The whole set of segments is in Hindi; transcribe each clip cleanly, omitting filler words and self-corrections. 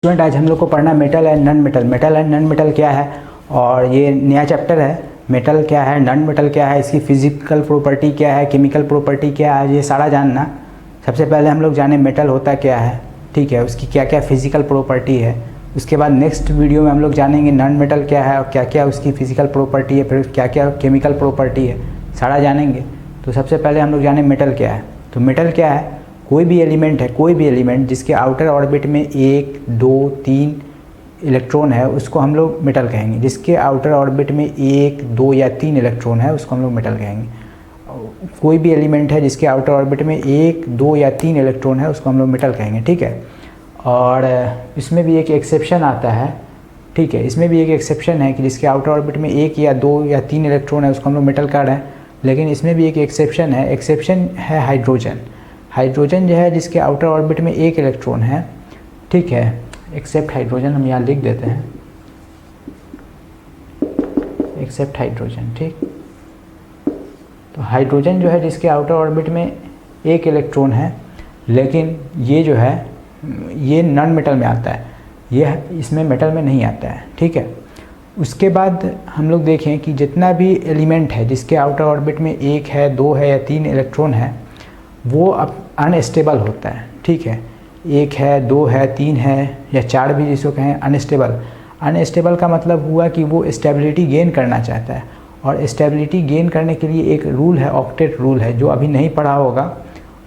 स्टूडेंट आज हम लोग को पढ़ना metal and non metal. Metal and non metal क्या है और ये नया चैप्टर है। मेटल क्या है, नॉन मेटल क्या है, इसकी फिजिकल प्रॉपर्टी क्या है, केमिकल प्रॉपर्टी क्या है, ये सारा जानना। सबसे पहले हम लोग जाने मेटल होता क्या है, ठीक है, उसकी क्या क्या फिजिकल प्रॉपर्टी है। उसके बाद नेक्स्ट वीडियो में हम लोग जानेंगे नॉन मेटल क्या है और क्या क्या उसकी फिजिकल प्रॉपर्टी है, फिर क्या क्या केमिकल प्रॉपर्टी है, सारा जानेंगे। तो सबसे पहले हम लोग जाने मेटल क्या है। तो मेटल क्या है, कोई भी एलिमेंट है, कोई भी एलिमेंट जिसके आउटर ऑर्बिट में 1, 2, 3 इलेक्ट्रॉन है उसको हम लोग मेटल कहेंगे। जिसके आउटर ऑर्बिट में 1, 2 या 3 इलेक्ट्रॉन है उसको हम लोग मेटल कहेंगे। कोई भी एलिमेंट है जिसके आउटर ऑर्बिट में 1, 2 या 3 इलेक्ट्रॉन है उसको हम लोग मेटल कहेंगे, ठीक है। और इसमें भी एक एक्सेप्शन आता है, ठीक है, इसमें भी एक एक्सेप्शन है कि जिसके आउटर ऑर्बिट में 1 या 2 या 3 इलेक्ट्रॉन है उसको हम लोग मेटल कह रहे हैं। लेकिन इसमें भी एक एक्सेप्शन है, एक्सेप्शन है हाइड्रोजन। हाइड्रोजन जो है जिसके आउटर ऑर्बिट में 1 इलेक्ट्रॉन है, ठीक है, एक्सेप्ट हाइड्रोजन हम यहाँ लिख देते हैं, एक्सेप्ट हाइड्रोजन, ठीक। तो हाइड्रोजन जो है जिसके आउटर ऑर्बिट में 1 इलेक्ट्रॉन है, लेकिन ये जो है ये नॉन मेटल में आता है, ये इसमें मेटल में नहीं आता है, ठीक है। उसके बाद हम लोग देखें कि जितना भी एलिमेंट है जिसके आउटर ऑर्बिट में 1 है, 2 है या 3 इलेक्ट्रॉन है वो अब अनस्टेबल होता है, ठीक है। 1 है, 2 है, 3 है या 4 भी जिसको कहें अनस्टेबल। अनस्टेबल का मतलब हुआ कि वो स्टेबिलिटी गेन करना चाहता है, और स्टेबिलिटी गेन करने के लिए एक रूल है, ऑक्टेट रूल है, जो अभी नहीं पढ़ा होगा।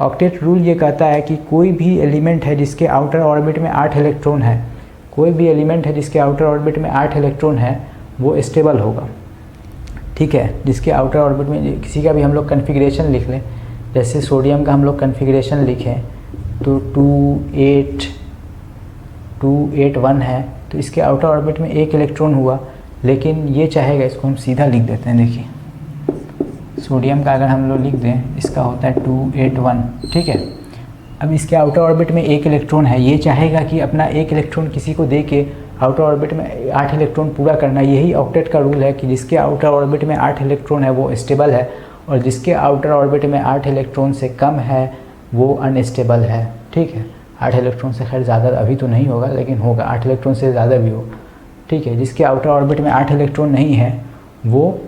ऑक्टेट रूल ये कहता है कि कोई भी एलिमेंट है जिसके आउटर ऑर्बिट में 8 इलेक्ट्रॉन है, कोई भी एलिमेंट है जिसके आउटर ऑर्बिट में 8 इलेक्ट्रॉन है वो स्टेबल होगा, ठीक है। जिसके आउटर ऑर्बिट में किसी का भी हम लोग कन्फिग्रेशन लिख लें, जैसे सोडियम का हम लोग कन्फिग्रेशन लिखें तो 281 है, तो इसके आउटर ऑर्बिट में 1 इलेक्ट्रॉन हुआ, लेकिन ये चाहेगा, इसको हम सीधा लिख देते हैं, देखिए सोडियम का अगर हम लोग लिख दें इसका होता है 281, ठीक है। अब इसके आउटर ऑर्बिट में 1 इलेक्ट्रॉन है, ये चाहेगा कि अपना 1 इलेक्ट्रॉन किसी को दे के आउटर ऑर्बिट में 8 इलेक्ट्रॉन पूरा करना। यही ऑक्टेट का रूल है कि जिसके आउटर ऑर्बिट में 8 इलेक्ट्रॉन है वो स्टेबल है, और जिसके आउटर ऑर्बिट में 8 इलेक्ट्रॉन से कम है वो अनस्टेबल है, ठीक है। 8 इलेक्ट्रॉन से खैर ज़्यादा अभी तो नहीं होगा, लेकिन होगा, 8 इलेक्ट्रॉन से ज़्यादा भी हो, ठीक है। जिसके आउटर ऑर्बिट में 8 इलेक्ट्रॉन नहीं है वो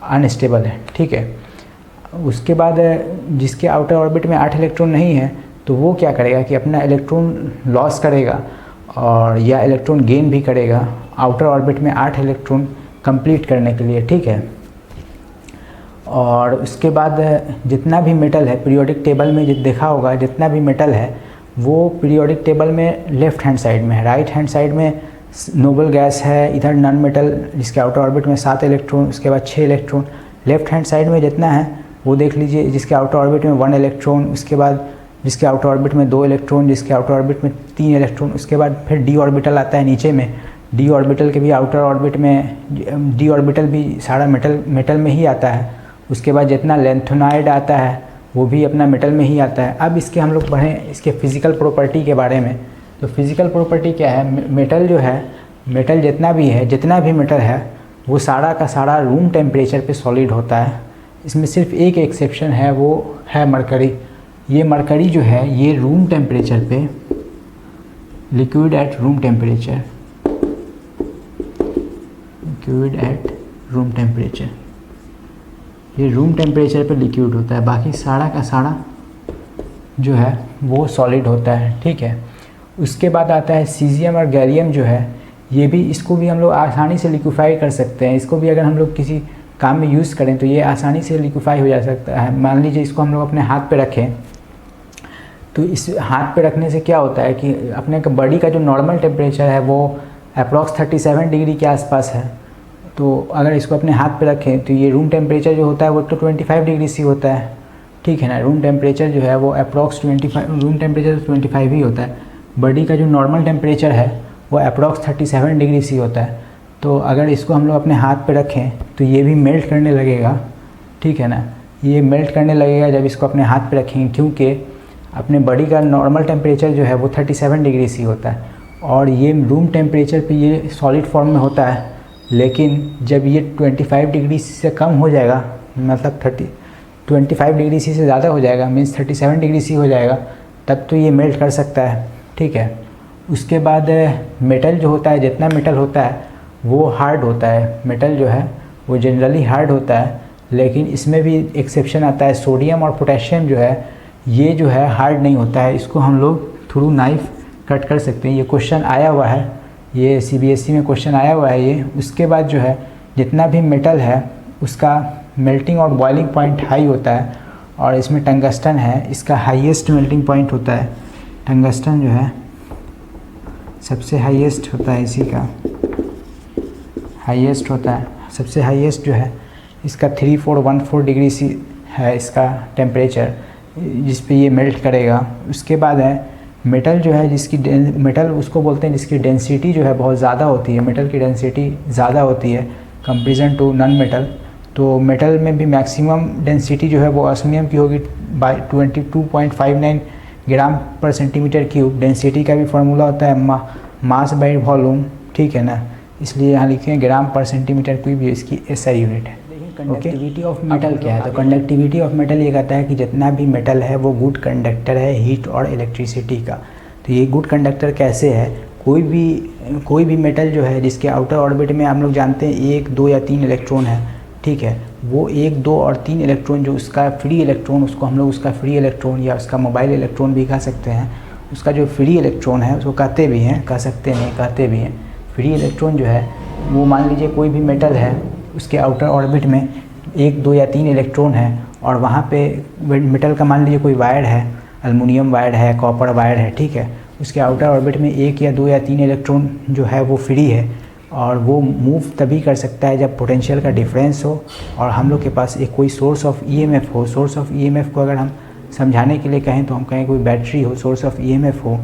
अनस्टेबल है, ठीक है। उसके बाद जिसके आउटर ऑर्बिट में 8 इलेक्ट्रॉन नहीं है तो वो क्या करेगा कि अपना इलेक्ट्रॉन लॉस करेगा और या इलेक्ट्रॉन गेन भी करेगा आउटर ऑर्बिट में 8 इलेक्ट्रॉन कंप्लीट करने के लिए, ठीक है। और उसके बाद जितना भी मेटल है पीरियोडिक टेबल में देखा होगा, जितना भी मेटल है वो पीरियोडिक टेबल में लेफ़्ट हैंड साइड में है। राइट हैंड साइड में नोबल गैस है, इधर नॉन मेटल जिसके आउटर ऑर्बिट में 7 इलेक्ट्रॉन, उसके बाद 6 इलेक्ट्रॉन। लेफ़्ट हैंड साइड में जितना है वो देख लीजिए, जिसके आउटर ऑर्बिट में 1 इलेक्ट्रॉन, उसके बाद जिसके आउटर ऑर्बिट में 2 इलेक्ट्रॉन, जिसके आउटर ऑर्बिट में 3 इलेक्ट्रॉन, उसके बाद फिर डी ऑर्बिटल आता है नीचे में। डी ऑर्बिटल के भी आउटर ऑर्बिट में, डी ऑर्बिटल भी सारा मेटल में ही आता है। उसके बाद जितना लेंथेनॉइड आता है वो भी अपना मेटल में ही आता है। अब इसके हम लोग पढ़ें इसके फिज़िकल प्रॉपर्टी के बारे में। तो फिज़िकल प्रॉपर्टी क्या है, मेटल जो है, मेटल जितना भी मेटल है वो सारा का सारा रूम टेम्परेचर पे सॉलिड होता है। इसमें सिर्फ एक एक्सेप्शन है, वो है मरकरी। ये मरकरी जो है ये रूम टेम्परेचर पे, liquid at room temperature, liquid at room temperature, ये रूम टेम्परेचर पे लिक्विड होता है, बाकी सारा का सारा जो है वो सॉलिड होता है, ठीक है। उसके बाद आता है सीजियम और गैलियम जो है, ये भी, इसको भी हम लोग आसानी से लिक्विफाई कर सकते हैं। इसको भी अगर हम लोग किसी काम में यूज़ करें तो ये आसानी से लिक्विफाई हो जा सकता है। मान लीजिए इसको हम लोग अपने हाथ पे रखें, तो इस हाथ पे रखने से क्या होता है कि अपने बॉडी का जो नॉर्मल टेम्परेचर है वो अप्रॉक्स 37 डिग्री के आसपास है। तो अगर इसको अपने हाथ पे रखें तो ये रूम टेम्परेचर जो होता है वो तो 25 डिग्री सी होता है, ठीक है ना। रूम टेम्परेचर जो है वो अप्रॉक्स 25, रूम टेम्परेचर 25 ही होता है। बॉडी का जो नॉर्मल टेम्परेचर है वो अप्रॉक्स 37 डिग्री सी होता है। तो अगर इसको हम लोग अपने हाथ पे रखें तो ये भी मेल्ट करने लगेगा, ठीक है ना। ये मेल्ट करने लगेगा जब इसको अपने हाथ पे रखेंगे, क्योंकि अपने बॉडी का नॉर्मल टेम्परेचर जो है वो 37 डिग्री सी होता है, और ये रूम टेम्परेचर पे ये सॉलिड फॉर्म में होता है। लेकिन जब ये 25 डिग्री से कम हो जाएगा, मतलब 25 डिग्री सी से ज़्यादा हो जाएगा, मीन्स 37 डिग्री सी हो जाएगा, तब तो ये मेल्ट कर सकता है, ठीक है। उसके बाद मेटल जो होता है, जितना मेटल होता है वो हार्ड होता है। मेटल जो है वो जनरली हार्ड होता है, लेकिन इसमें भी एक्सेप्शन आता है। सोडियम और पोटेशियम जो है ये जो है हार्ड नहीं होता है, इसको हम लोग थ्रू नाइफ कट कर सकते हैं। ये क्वेश्चन आया हुआ है, ये CBSE में क्वेश्चन आया हुआ है ये। उसके बाद जो है जितना भी मेटल है उसका मेल्टिंग और बॉइलिंग पॉइंट हाई होता है, और इसमें टंगस्टन है, इसका हाईएस्ट मेल्टिंग पॉइंट होता है। टंगस्टन जो है सबसे हाईएस्ट होता है, इसी का हाईएस्ट होता है। सबसे हाईएस्ट जो है इसका 3414 डिग्री सी है इसका टेम्परेचर, जिस पे ये मेल्ट करेगा। उसके बाद है मेटल जो है जिसकी मेटल उसको बोलते हैं जिसकी डेंसिटी जो है बहुत ज़्यादा होती है। मेटल की डेंसिटी ज़्यादा होती है कंपेरिजन टू नॉन मेटल। तो मेटल में भी मैक्सिमम डेंसिटी जो है वो ऑस्मियम की होगी 22.59 ग्राम पर सेंटीमीटर क्यूब। डेंसिटी का भी फार्मूला होता है मास बाई वॉल्यूम, ठीक है ना, इसलिए यहाँ लिखे हैं ग्राम पर सेंटीमीटर क्यूब, ये इसकी SI यूनिट है। कंडक्टिविटी ऑफ मेटल क्या है? तो कंडक्टिविटी ऑफ मेटल ये कहता है कि जितना भी मेटल है वो गुड कंडक्टर है हीट और इलेक्ट्रिसिटी का। तो ये गुड कंडक्टर कैसे है? कोई भी मेटल जो है जिसके आउटर ऑर्बिट में हम लोग जानते हैं 1, 2 या 3 इलेक्ट्रॉन है, ठीक है, वो 1, 2 और 3 इलेक्ट्रॉन जो उसका फ्री इलेक्ट्रॉन, उसको हम लोग उसका फ्री इलेक्ट्रॉन या उसका मोबाइल इलेक्ट्रॉन भी कह सकते हैं। उसका जो फ्री इलेक्ट्रॉन है उसको कहते भी हैं, कह सकते नहीं, कहते भी हैं। फ्री इलेक्ट्रॉन जो है वो मान लीजिए कोई भी मेटल है, उसके आउटर ऑर्बिट में 1, 2 या 3 इलेक्ट्रॉन है, और वहाँ पे मेटल का मान लीजिए कोई वायर है, एल्युमिनियम वायर है, कॉपर वायर है, ठीक है, उसके आउटर ऑर्बिट में 1 या 2 या 3 इलेक्ट्रॉन जो है वो फ्री है, और वो मूव तभी कर सकता है जब पोटेंशियल का डिफरेंस हो और हम लोग के पास एक कोई सोर्स ऑफ EMF हो। सोर्स ऑफ EMF को अगर हम समझाने के लिए कहें तो हम कहें कोई बैटरी हो, सोर्स ऑफ EMF हो,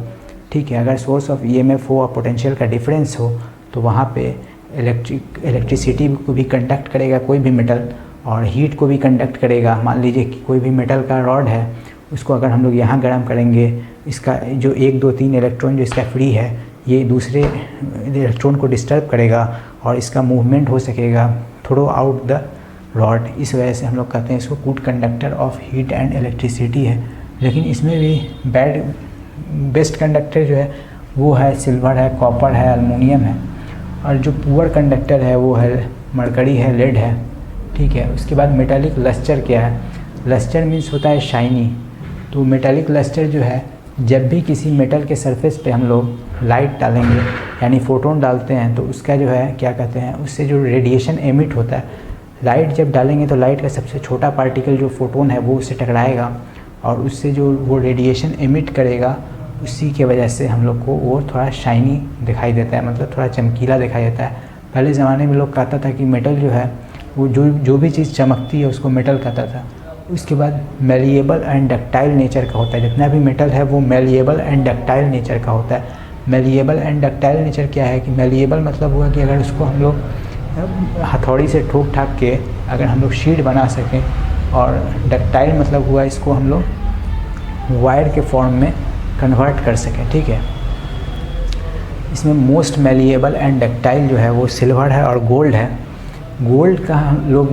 ठीक है। अगर सोर्स ऑफ EMF हो और पोटेंशियल का डिफरेंस हो तो वहाँ पे इलेक्ट्रिसिटी को भी कंडक्ट करेगा कोई भी मेटल, और हीट को भी कंडक्ट करेगा। मान लीजिए कि कोई भी मेटल का रॉड है, उसको अगर हम लोग यहाँ गर्म करेंगे, इसका जो 1, 2, 3 इलेक्ट्रॉन जो इसका फ्री है ये दूसरे इलेक्ट्रॉन को डिस्टर्ब करेगा और इसका मूवमेंट हो सकेगा थ्रू आउट द रॉड। इस वजह से हम लोग कहते हैं इसको good conductor of heat and electricity है। लेकिन इसमें भी बेस्ट कंडक्टर जो है वो है सिल्वर है, कॉपर है, एल्युमिनियम है, और जो पुअर कंडक्टर है वो है मरकरी है, लेड है, ठीक है। उसके बाद मेटालिक लस्टर क्या है? लस्टर मीन्स होता है शाइनी। तो मेटालिक लस्टर जो है जब भी किसी मेटल के सरफेस पे हम लोग लाइट डालेंगे यानी फोटोन डालते हैं तो उसका जो है क्या कहते हैं, उससे जो रेडिएशन एमिट होता है, लाइट जब डालेंगे तो लाइट का सबसे छोटा पार्टिकल जो फोटोन है वो उससे टकराएगा और उससे जो वो रेडिएशन एमिट करेगा उसी के वजह से हम लोग को वो थोड़ा शाइनी दिखाई देता है, मतलब थोड़ा चमकीला दिखाई देता है। पहले ज़माने में लोग कहता था कि मेटल जो है वो जो भी चीज़ चमकती है उसको मेटल कहता था। उसके बाद मेलिएबल एंड डक्टाइल नेचर का होता है, जितना भी मेटल है वो मेलिएबल एंड डक्टाइल नेचर का होता है। मेलिएबल एंड डक्टाइल नेचर क्या है कि मेलिएबल मतलब हुआ कि अगर उसको हम लोग हथौड़ी से ठोक ठाक के अगर हम लोग शीट बना सकें, और डक्टाइल मतलब हुआ इसको हम लोग वायर के फॉर्म में कन्वर्ट कर सकें, ठीक है। इसमें मोस्ट मेलिएबल एंड डक्टाइल जो है वो सिल्वर है और गोल्ड है। गोल्ड का हम लोग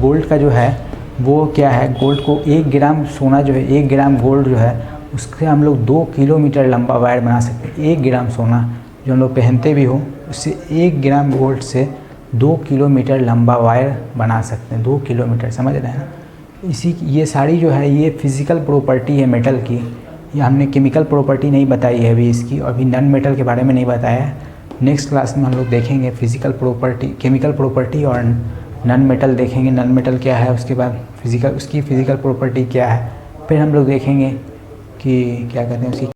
गोल्ड का जो है वो क्या है, गोल्ड को 1 ग्राम सोना जो है, 1 ग्राम गोल्ड जो है उससे हम लोग 2 किलोमीटर लंबा वायर बना सकते हैं। 1 ग्राम सोना जो हम लोग पहनते भी हो उससे 1 ग्राम गोल्ड से 2 किलोमीटर लंबा वायर बना सकते हैं। 2 किलोमीटर, समझ रहे हैं ना। ये सारी जो है ये फिज़िकल प्रॉपर्टी है मेटल की, ये हमने केमिकल प्रॉपर्टी नहीं बताई है अभी इसकी, अभी नॉन मेटल के बारे में नहीं बताया है। नेक्स्ट क्लास में हम लोग देखेंगे फिज़िकल प्रॉपर्टी, केमिकल प्रॉपर्टी और नॉन मेटल देखेंगे, नॉन मेटल क्या है, उसके बाद उसकी फ़िज़िकल प्रॉपर्टी क्या है, फिर हम लोग देखेंगे कि क्या कहते हैं उसकी